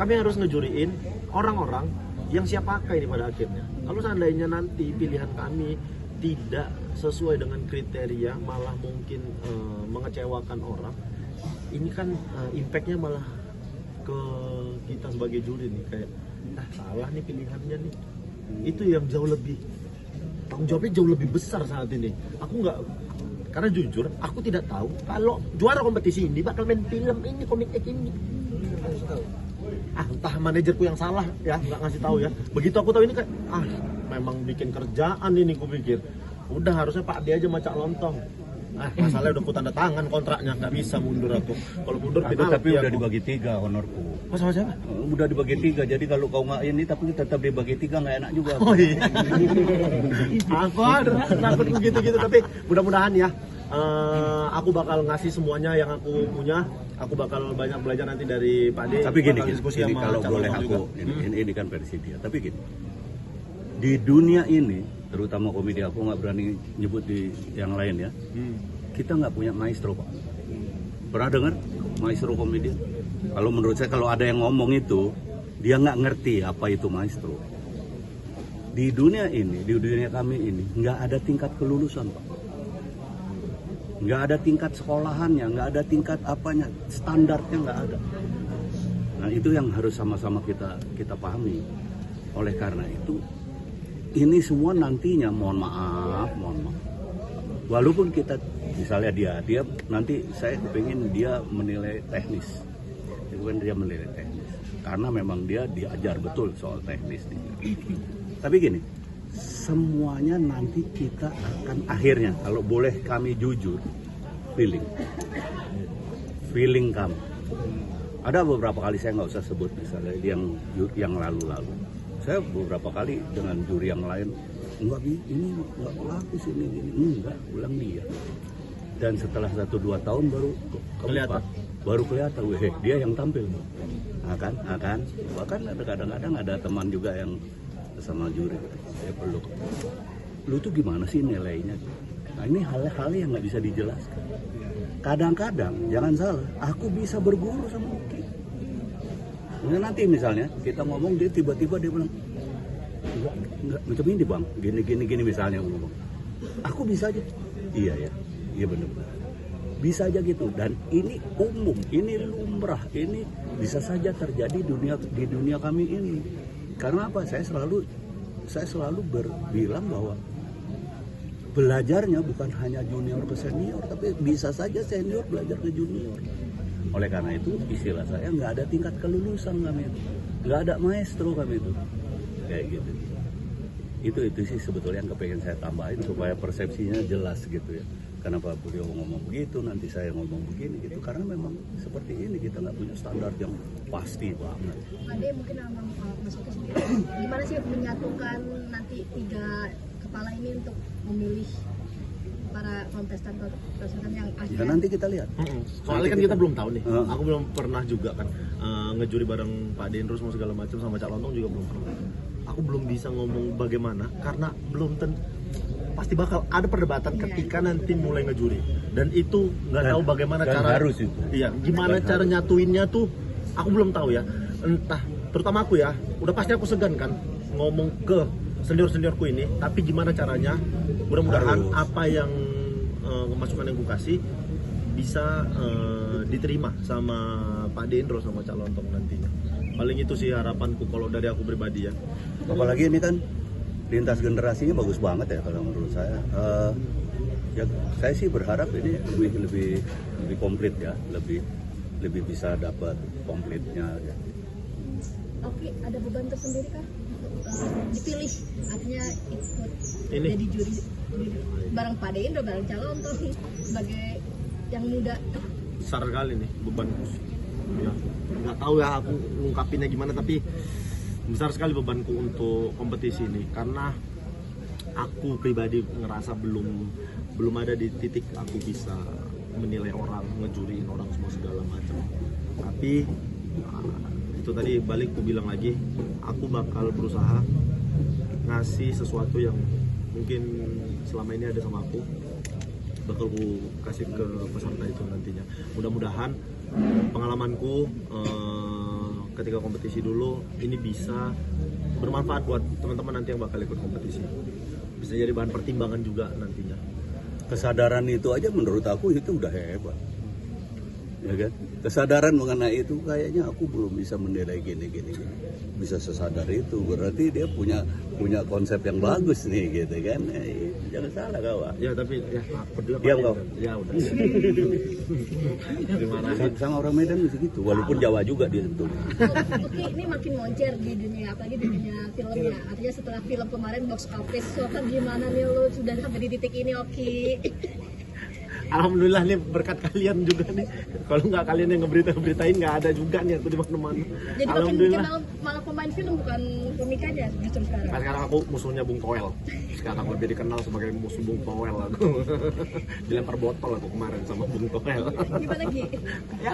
kami harus ngejuriin orang-orang yang siap pakai ini pada akhirnya. Kalau seandainya nanti pilihan kami tidak sesuai dengan kriteria, malah mungkin mengecewakan orang, ini kan impactnya malah ke kita sebagai juri nih, kayak salah nih pilihannya nih. Itu yang jauh lebih, tanggung jawabnya jauh lebih besar saat ini. Aku nggak, karena jujur aku tidak tahu kalau juara kompetisi ini bakal main film ini, komik ini. Entah manajerku yang salah ya, nggak ngasih tahu ya. Begitu aku tahu ini kan, memang bikin kerjaan ini, ku pikir udah harusnya Pak D aja macak lontong. Masalahnya udah ku tanda tangan kontraknya, nggak bisa mundur aku. Kalau mundur penalti. Tapi udah dibagi 3 honorku. Sama siapa? Udah dibagi 3, jadi kalau kau nggak ini tapi tetap dibagi 3 nggak enak juga. Oh iya. Aku ada takut begitu-gitu, tapi mudah-mudahan ya. Aku bakal ngasih semuanya yang aku punya. Aku bakal banyak belajar nanti dari Pak D. Tapi gini, sama kalau boleh aku ini kan versi dia. Tapi gini, di dunia ini, terutama komedi, aku nggak berani nyebut di yang lain ya. Kita nggak punya maestro, Pak. Pernah dengar maestro komedi? Kalau menurut saya, kalau ada yang ngomong itu, dia nggak ngerti apa itu maestro. Di dunia ini, di dunia kami ini, nggak ada tingkat kelulusan, Pak. Nggak ada tingkat sekolahannya, nggak ada tingkat apanya, standarnya nggak ada. Nah itu yang harus sama-sama kita pahami. Oleh karena itu, ini semua nantinya, mohon maaf, walaupun kita, misalnya dia nanti saya kepingin dia menilai teknis, dia menilai teknis, karena memang dia diajar betul soal teknis. Tapi gini, semuanya nanti kita akan akhirnya, kalau boleh kami jujur, feeling kami. Ada beberapa kali, saya nggak usah sebut misalnya yang lalu-lalu. Saya beberapa kali dengan juri yang lain, ini nggak bagus ini, enggak, ulang dia. Dan setelah 1-2 tahun baru kelihatan, dia yang tampil. Akan. Bahkan kadang-kadang ada teman juga yang sama juri, saya peluk, lu tuh gimana sih nilainya? Nah ini hal-hal yang nggak bisa dijelaskan. Kadang-kadang, jangan salah, aku bisa berguru sama Uki. Nanti misalnya kita ngomong, dia tiba-tiba dia bilang, enggak macam ini bang, gini misalnya ngomong, aku bisa aja, iya benar, bisa aja gitu. Dan ini umum, ini lumrah, ini bisa saja terjadi di dunia kami ini. Karena apa? Saya selalu berbilang bahwa belajarnya bukan hanya junior ke senior, tapi bisa saja senior belajar ke junior. Oleh karena itu, istilah saya, nggak ada tingkat kelulusan kami itu, nggak ada maestro kami itu, kayak gitu. Itu sih sebetulnya yang kepengen saya tambahin supaya persepsinya jelas gitu ya. Kenapa beliau ngomong begitu, nanti saya ngomong begini gitu, karena memang seperti ini, kita nggak punya standar yang pasti banget. Ade mungkin masuk ke sendiri, gimana sih menyatukan nanti 3 kepala ini untuk memilih para kontestan yang akhirnya? Ya nanti kita lihat. Soalnya kan kita belum tahu nih. Aku belum pernah juga kan ngejuri bareng Pak Dendro sama segala macam, sama Cak Lontong juga belum pernah. Aku belum bisa ngomong bagaimana karena belum pasti bakal ada perdebatan ketika nanti mulai ngejuri, dan itu nggak tahu bagaimana cara harus itu. Iya, gimana cara nyatuinnya tuh aku belum tahu ya. Entah, terutama aku ya, udah pasti aku segan kan ngomong ke senior-seniorku ini, tapi gimana caranya, mudah-mudahan apa yang masukan yang ku kasih bisa diterima sama Pak Dendro sama Cak Lontong nantinya. Paling itu sih harapanku kalau dari aku pribadi ya. Apalagi ini kan lintas generasinya bagus banget ya kalau menurut saya. Ya saya sih berharap ini lebih komplit ya, lebih bisa dapat komplitnya ya. Oke, ada beban tersendiri kah? Dipilih, artinya ikut Ini. jadi juri bareng Pak Dendro, bareng Cak Lontong sebagai yang muda. Besar kali nih bebanku. Ya, nggak tahu ya aku ngungkapinnya gimana, tapi besar sekali bebanku untuk kompetisi ini karena aku pribadi ngerasa belum ada di titik aku bisa menilai orang, ngejuriin orang semua segala macam. Tapi itu tadi balik ku bilang lagi, aku bakal berusaha ngasih sesuatu yang mungkin selama ini ada sama aku, bakal ku kasih ke peserta itu nantinya. Mudah-mudahan pengalamanku ketika kompetisi dulu, ini bisa bermanfaat buat teman-teman nanti yang bakal ikut kompetisi. Bisa jadi bahan pertimbangan juga nantinya. Kesadaran itu aja menurut aku itu udah hebat, ya kan? Kesadaran mengenai itu kayaknya aku belum bisa menilai gini. Bisa sesadar itu berarti dia punya konsep yang bagus nih gitu kan. Jangan salah kawan. Ya tapi ya berdua Diam, Pak. kau. Ya udah. Dimarahin. Sama orang Medan mesti gitu, walaupun Jawa juga dia sebetulnya. Oki ini makin moncer di dunia, apalagi di dunia filmnya. Artinya setelah film kemarin box office, so kan gimana nih lu sudah sampai di titik ini Oki? Alhamdulillah nih berkat kalian juga nih. Kalau nggak kalian yang ngeberitain nggak ada juga nih aku di mana-mana. Jadi makin Alhamdulillah. malah pemain film bukan komik aja justru sekarang. Nah, sekarang aku musuhnya Bung Toel. Sekarang lebih dikenal sebagai musuh Bung Toel aku. Dilempar botol aku kemarin sama Bung Toel. Gimana Gi? Ya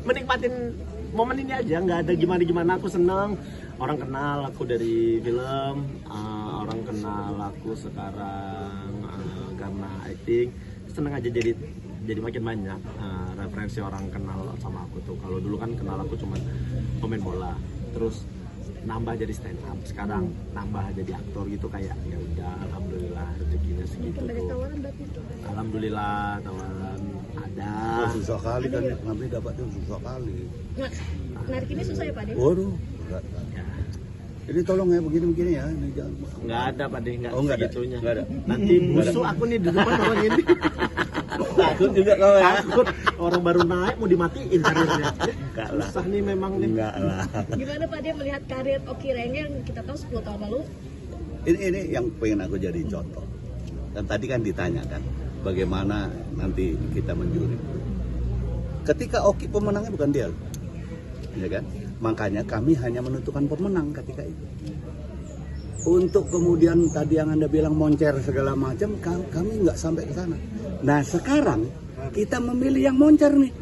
menikmatin momen ini aja, nggak ada gimana aku seneng. Orang kenal aku dari film, orang kenal aku sekarang karena acting. Seneng aja jadi makin banyak referensi orang kenal sama aku tuh. Kalau dulu kan kenal aku cuma pemain bola, terus nambah jadi stand up, sekarang nambah jadi aktor gitu, kayak ya udah alhamdulillah rezekinya segitu Mungkin banyak tuh. tawaran berarti. Alhamdulillah tawaran ada. Susah kali kan, kami dapatnya susah kali. Nah, narik ini susah ya Pak De? Waduh, berat. Ya, Jadi tolong ya begini-begini ya, ini jangan. nggak ada Pak De, nggak Oh, nggak ada? segitunya. Nggak ada? Nanti busuk aku nih di depan orang ini. Takut juga kau ya? Takut orang baru naik mau dimatiin karirnya. Enggak lah. Susah nih memang nih. Enggak lah. Gimana Pak De melihat karir Oki Reng yang kita tahu 10 tahun lalu? Ini yang pengen aku jadi contoh. Dan tadi kan ditanyakan bagaimana nanti kita menjuri. Ketika Oki pemenangnya bukan dia, ya kan? Makanya kami hanya menentukan pemenang ketika itu. Untuk kemudian tadi yang Anda bilang moncer segala macam, kami nggak sampai ke sana. Nah sekarang kita memilih yang moncer nih.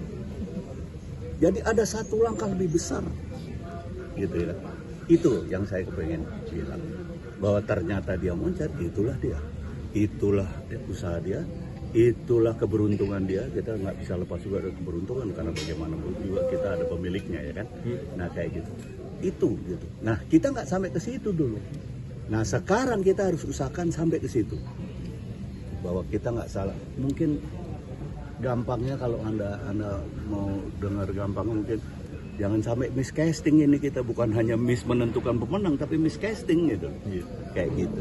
Jadi ada satu langkah lebih besar, gitu ya. Itu yang saya kepengen bilang, bahwa ternyata dia moncer, itulah dia, itulah usaha dia, itulah keberuntungan dia. Kita nggak bisa lepas juga dari keberuntungan, karena bagaimanapun juga kita ada pemiliknya ya kan. Nah kayak gitu, itu gitu. Nah kita nggak sampai ke situ dulu. Nah sekarang kita harus usahakan sampai ke situ, bahwa kita nggak salah. Mungkin gampangnya kalau anda mau dengar gampangnya, mungkin jangan sampai miscasting ini, kita bukan hanya menentukan pemenang tapi miscasting gitu, kayak gitu.